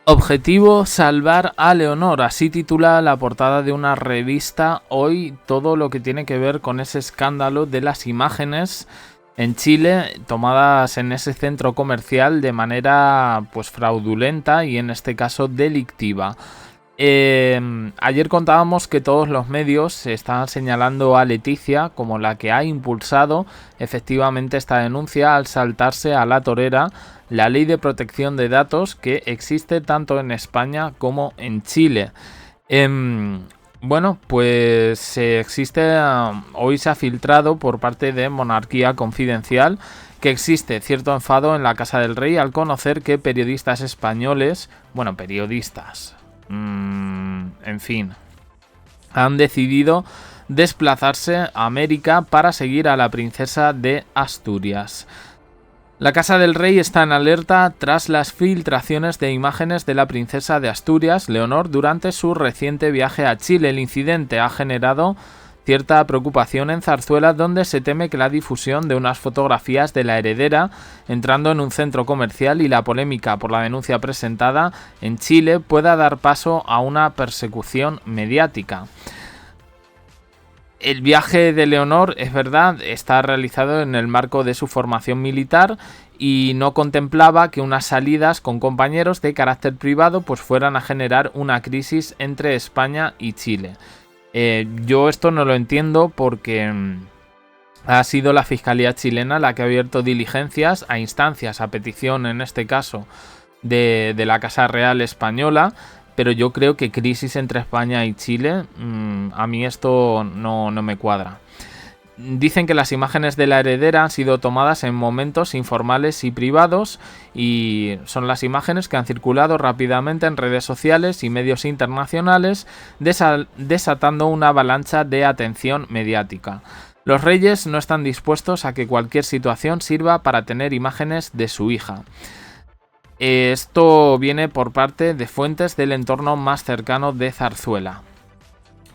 Objetivo: salvar a Leonor. Así titula la portada de una revista hoy todo lo que tiene que ver con ese escándalo de las imágenes en Chile tomadas en ese centro comercial de manera pues fraudulenta y en este caso delictiva. Ayer contábamos que todos los medios estaban señalando a Leticia como la que ha impulsado efectivamente esta denuncia al saltarse a la torera la ley de protección de datos que existe tanto en España como en Chile. Bueno, pues existe, hoy se ha filtrado por parte de Monarquía Confidencial que existe cierto enfado en la Casa del Rey al conocer que periodistas españoles, en fin, han decidido desplazarse a América para seguir a la princesa de Asturias. La Casa del Rey está en alerta tras las filtraciones de imágenes de la princesa de Asturias, Leonor, durante su reciente viaje a Chile. El incidente ha generado cierta preocupación en Zarzuela, donde se teme que la difusión de unas fotografías de la heredera entrando en un centro comercial y la polémica por la denuncia presentada en Chile pueda dar paso a una persecución mediática. El viaje de Leonor, es verdad, está realizado en el marco de su formación militar y no contemplaba que unas salidas con compañeros de carácter privado pues fueran a generar una crisis entre España y Chile. Yo esto no lo entiendo porque ha sido la Fiscalía chilena la que ha abierto diligencias a instancias, a petición en este caso de la Casa Real Española. Pero yo creo que crisis entre España y Chile, a mí esto no me cuadra. Dicen que las imágenes de la heredera han sido tomadas en momentos informales y privados y son las imágenes que han circulado rápidamente en redes sociales y medios internacionales, desatando una avalancha de atención mediática. Los reyes no están dispuestos a que cualquier situación sirva para tener imágenes de su hija. Esto viene por parte de fuentes del entorno más cercano de Zarzuela.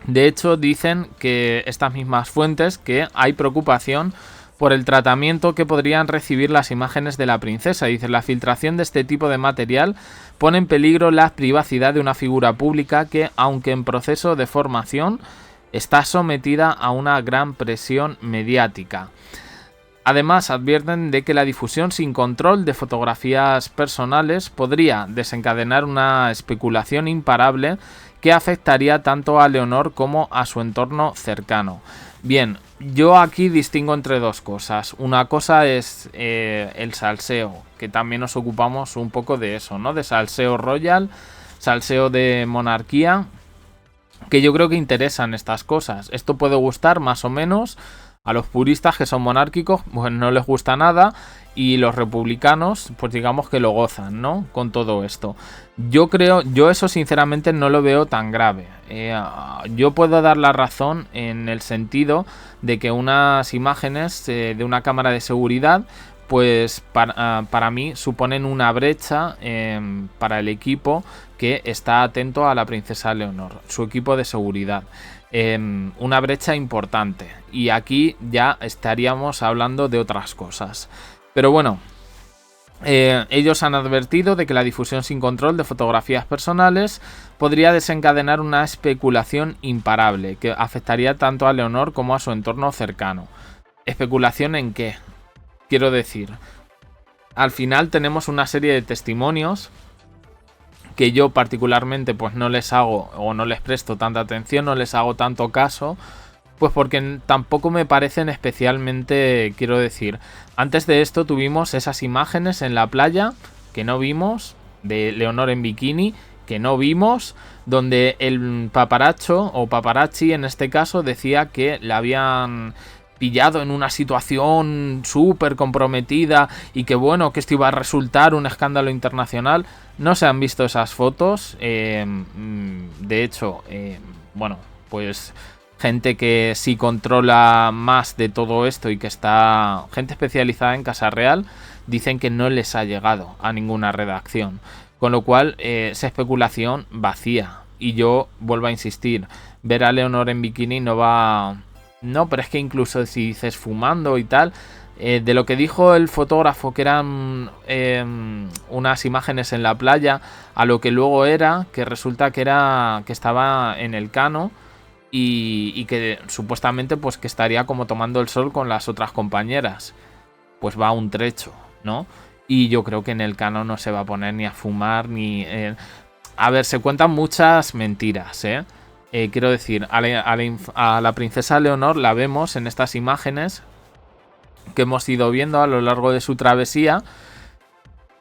De hecho, dicen que estas mismas fuentes que hay preocupación por el tratamiento que podrían recibir las imágenes de la princesa. Dicen, la filtración de este tipo de material pone en peligro la privacidad de una figura pública que, aunque en proceso de formación, está sometida a una gran presión mediática. Además, advierten de que la difusión sin control de fotografías personales podría desencadenar una especulación imparable que afectaría tanto a Leonor como a su entorno cercano. Bien, yo aquí distingo entre dos cosas. Una cosa es el salseo, que también nos ocupamos un poco de eso, ¿no? De salseo royal, salseo de monarquía, que yo creo que interesan estas cosas. Esto puede gustar más o menos. A los puristas que son monárquicos, pues no les gusta nada, y los republicanos, pues digamos que lo gozan, ¿no? Con todo esto. Yo eso sinceramente no lo veo tan grave. Yo puedo dar la razón en el sentido de que unas imágenes de una cámara de seguridad, pues para mí suponen una brecha para el equipo que está atento a la princesa Leonor, su equipo de seguridad. Una brecha importante, y aquí ya estaríamos hablando de otras cosas. Pero bueno, ellos han advertido de que la difusión sin control de fotografías personales podría desencadenar una especulación imparable que afectaría tanto a Leonor como a su entorno cercano. ¿Especulación en qué? Quiero decir, al final tenemos una serie de testimonios que yo particularmente pues no les hago o no les presto tanta atención, no les hago tanto caso, pues porque tampoco me parecen especialmente, quiero decir, antes de esto tuvimos esas imágenes en la playa que no vimos, de Leonor en bikini, que no vimos, donde el paparazzo o paparazzi en este caso decía que la habían pillado en una situación súper comprometida y que bueno, que esto iba a resultar un escándalo internacional. No se han visto esas fotos, de hecho, bueno, pues gente que sí controla más de todo esto y que está, gente especializada en Casa Real, dicen que no les ha llegado a ninguna redacción, con lo cual es especulación vacía. Y yo vuelvo a insistir, ver a Leonor en bikini no va... No, pero es que incluso si dices fumando y tal, De lo que dijo el fotógrafo, que eran unas imágenes en la playa, a lo que luego era, que resulta que estaba en el Cano y que supuestamente pues que estaría como tomando el sol con las otras compañeras. Pues va un trecho, ¿no? Y yo creo que en el Cano no se va a poner ni a fumar ni... A ver, se cuentan muchas mentiras, ¿eh? Quiero decir, a la princesa Leonor la vemos en estas imágenes que hemos ido viendo a lo largo de su travesía,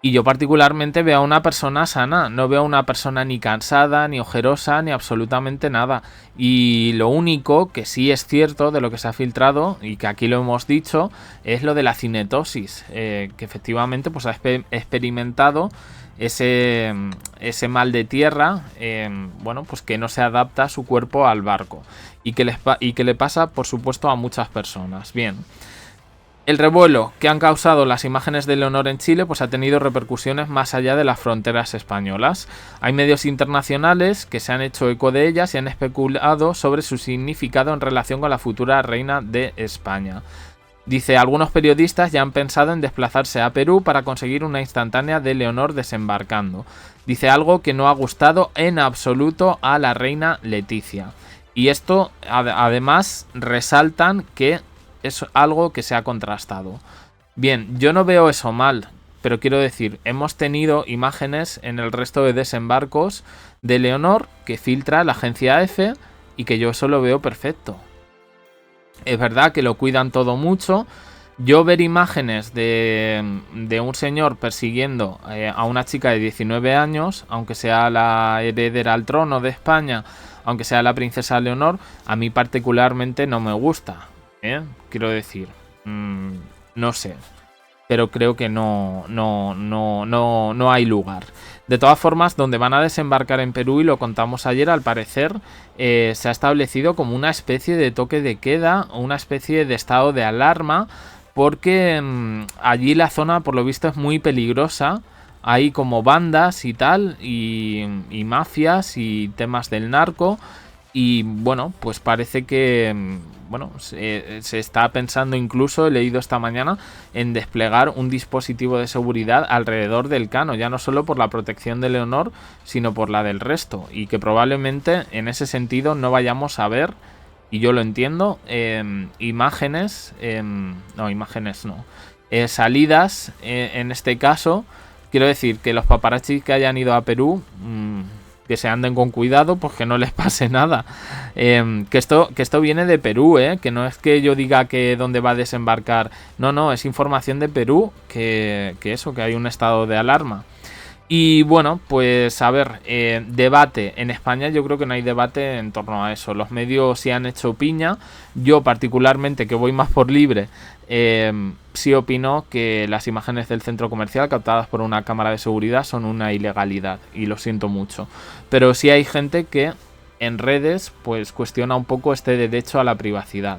y yo particularmente veo a una persona sana, no veo a una persona ni cansada, ni ojerosa, ni absolutamente nada. Y lo único que sí es cierto de lo que se ha filtrado, y que aquí lo hemos dicho, es lo de la cinetosis, que efectivamente pues ha experimentado ese mal de tierra, bueno, pues que no se adapta su cuerpo al barco, y que le pasa, por supuesto, a muchas personas. Bien. El revuelo que han causado las imágenes de Leonor en Chile pues ha tenido repercusiones más allá de las fronteras españolas. Hay medios internacionales que se han hecho eco de ellas y han especulado sobre su significado en relación con la futura reina de España. Dice, algunos periodistas ya han pensado en desplazarse a Perú para conseguir una instantánea de Leonor desembarcando. Dice, algo que no ha gustado en absoluto a la reina Leticia. Y esto además resaltan que es algo que se ha contrastado. Bien, yo no veo eso mal, pero quiero decir, hemos tenido imágenes en el resto de desembarcos de Leonor que filtra la agencia EFE y que yo eso lo veo perfecto. Es verdad que lo cuidan todo mucho. Yo ver imágenes de un señor persiguiendo a una chica de 19 años, aunque sea la heredera al trono de España, aunque sea la princesa Leonor, a mí particularmente no me gusta. Quiero decir, no sé, pero creo que no hay lugar. De todas formas, donde van a desembarcar en Perú, y lo contamos ayer, al parecer se ha establecido como una especie de toque de queda, una especie de estado de alarma, porque allí la zona por lo visto es muy peligrosa. Hay como bandas y tal, y mafias y temas del narco. Y bueno, pues parece que bueno, se está pensando, incluso he leído esta mañana, en desplegar un dispositivo de seguridad alrededor del Cano, ya no solo por la protección de Leonor, sino por la del resto, y que probablemente en ese sentido no vayamos a ver, y yo lo entiendo, salidas en este caso. Quiero decir que los paparazzis que hayan ido a Perú, que se anden con cuidado, pues que no les pase nada. Que esto viene de Perú, que no es que yo diga que dónde va a desembarcar. No, es información de Perú, que hay un estado de alarma. Y bueno, pues a ver, debate. En España yo creo que no hay debate en torno a eso. Los medios sí han hecho piña. Yo particularmente, que voy más por libre, sí opino que las imágenes del centro comercial captadas por una cámara de seguridad son una ilegalidad. Y lo siento mucho. Pero sí hay gente que en redes pues cuestiona un poco este derecho a la privacidad.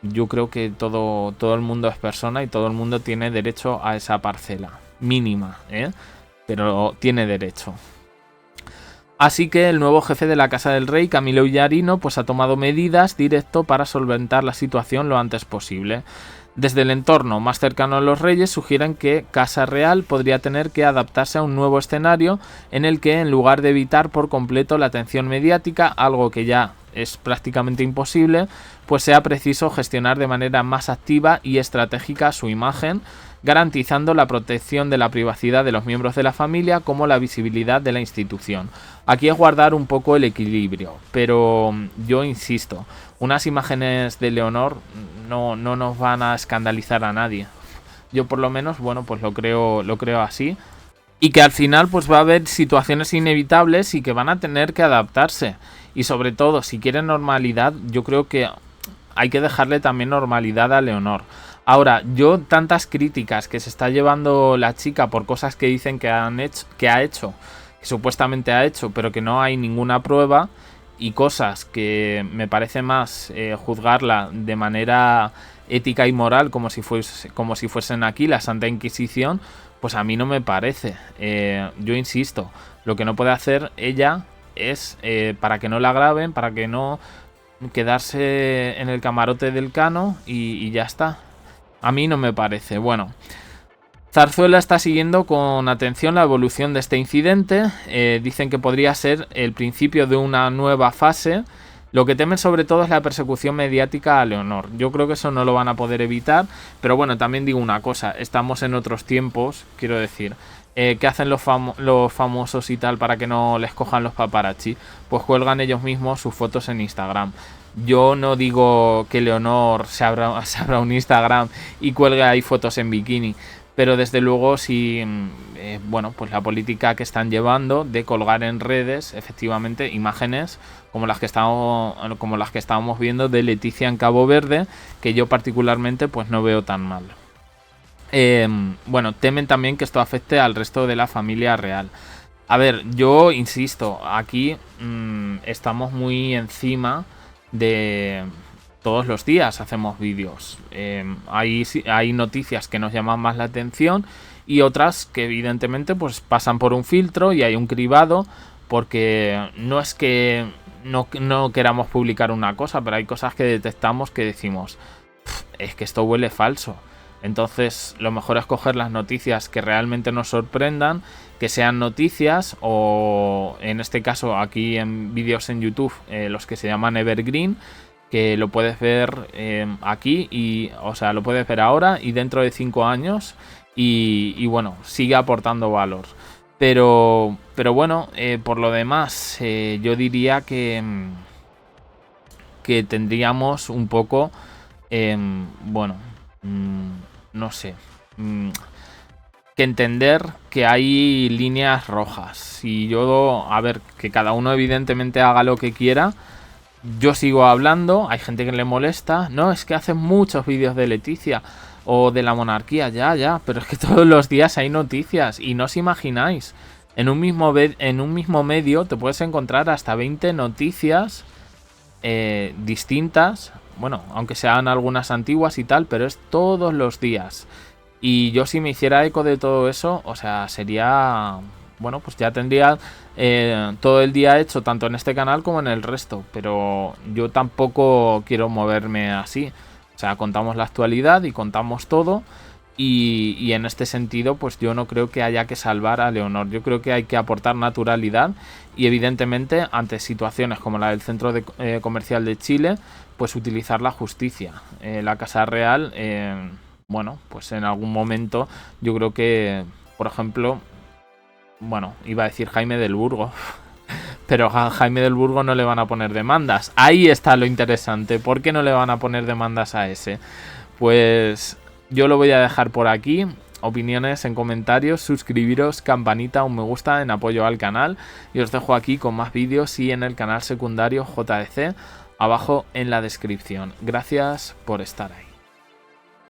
Yo creo que todo el mundo es persona y todo el mundo tiene derecho a esa parcela mínima, pero tiene derecho. Así que el nuevo jefe de la Casa del Rey, Camilo Villarino, pues ha tomado medidas directo para solventar la situación lo antes posible. Desde el entorno más cercano a los reyes sugieren que Casa Real podría tener que adaptarse a un nuevo escenario en el que, en lugar de evitar por completo la atención mediática, algo que ya es prácticamente imposible, pues sea preciso gestionar de manera más activa y estratégica su imagen, garantizando la protección de la privacidad de los miembros de la familia como la visibilidad de la institución. Aquí es guardar un poco el equilibrio, pero yo insisto, unas imágenes de Leonor no nos van a escandalizar a nadie. Yo por lo menos, bueno, pues lo creo así. Y que al final pues va a haber situaciones inevitables y que van a tener que adaptarse. Y sobre todo, si quieren normalidad, yo creo que hay que dejarle también normalidad a Leonor. Ahora, yo tantas críticas que se está llevando la chica por cosas que dicen que supuestamente ha hecho, pero que no hay ninguna prueba, y cosas que me parece más juzgarla de manera ética y moral como si fuesen aquí la Santa Inquisición, pues a mí no me parece. Yo insisto, lo que no puede hacer ella es, para que no la graben, para que no quedarse en el camarote del Cano y ya está. A mí no me parece. Bueno, Zarzuela está siguiendo con atención la evolución de este incidente. Dicen que podría ser el principio de una nueva fase. Lo que temen sobre todo es la persecución mediática a Leonor. Yo creo que eso no lo van a poder evitar. Pero bueno, también digo una cosa. Estamos en otros tiempos, quiero decir. ¿Qué hacen los famosos y tal para que no les cojan los paparazzi? Pues cuelgan ellos mismos sus fotos en Instagram. Yo no digo que Leonor se abra un Instagram y cuelgue ahí fotos en bikini. Pero desde luego si bueno, pues la política que están llevando de colgar en redes efectivamente imágenes como las que estábamos viendo de Leticia en Cabo Verde, que yo particularmente pues no veo tan mal. Bueno, temen también que esto afecte al resto de la familia real. A ver, yo insisto, aquí estamos muy encima de... Todos los días hacemos vídeos. Hay noticias que nos llaman más la atención y otras que evidentemente pues pasan por un filtro y hay un cribado, porque no es que no queramos publicar una cosa, pero hay cosas que detectamos que decimos, es que esto huele falso. Entonces lo mejor es coger las noticias que realmente nos sorprendan, que sean noticias o en este caso aquí en vídeos en YouTube los que se llaman Evergreen, que lo puedes ver aquí y, o sea, lo puedes ver ahora y dentro de 5 años y bueno, sigue aportando valor. Pero bueno, por lo demás, yo diría que tendríamos un poco, bueno, no sé, que entender que hay líneas rojas. Y yo, a ver, que cada uno evidentemente haga lo que quiera. Yo sigo hablando, hay gente que le molesta. No, es que hacen muchos vídeos de Leticia o de la monarquía, ya, pero es que todos los días hay noticias y no os imagináis. En un mismo medio te puedes encontrar hasta 20 noticias distintas. Bueno, aunque sean algunas antiguas y tal, pero es todos los días. Y yo si me hiciera eco de todo eso, o sea, sería... Bueno, pues ya tendría todo el día hecho, tanto en este canal como en el resto. Pero yo tampoco quiero moverme así. O sea, contamos la actualidad y contamos todo. Y en este sentido, pues yo no creo que haya que salvar a Leonor. Yo creo que hay que aportar naturalidad. Y evidentemente, ante situaciones como la del Centro Comercial de Chile, pues utilizar la justicia. La Casa Real, bueno, pues en algún momento yo creo que, por ejemplo... Bueno, iba a decir Jaime del Burgo, pero a Jaime del Burgo no le van a poner demandas. Ahí está lo interesante. ¿Por qué no le van a poner demandas a ese? Pues yo lo voy a dejar por aquí. Opiniones en comentarios, suscribiros, campanita, un me gusta en apoyo al canal. Y os dejo aquí con más vídeos y en el canal secundario JDC, abajo en la descripción. Gracias por estar ahí.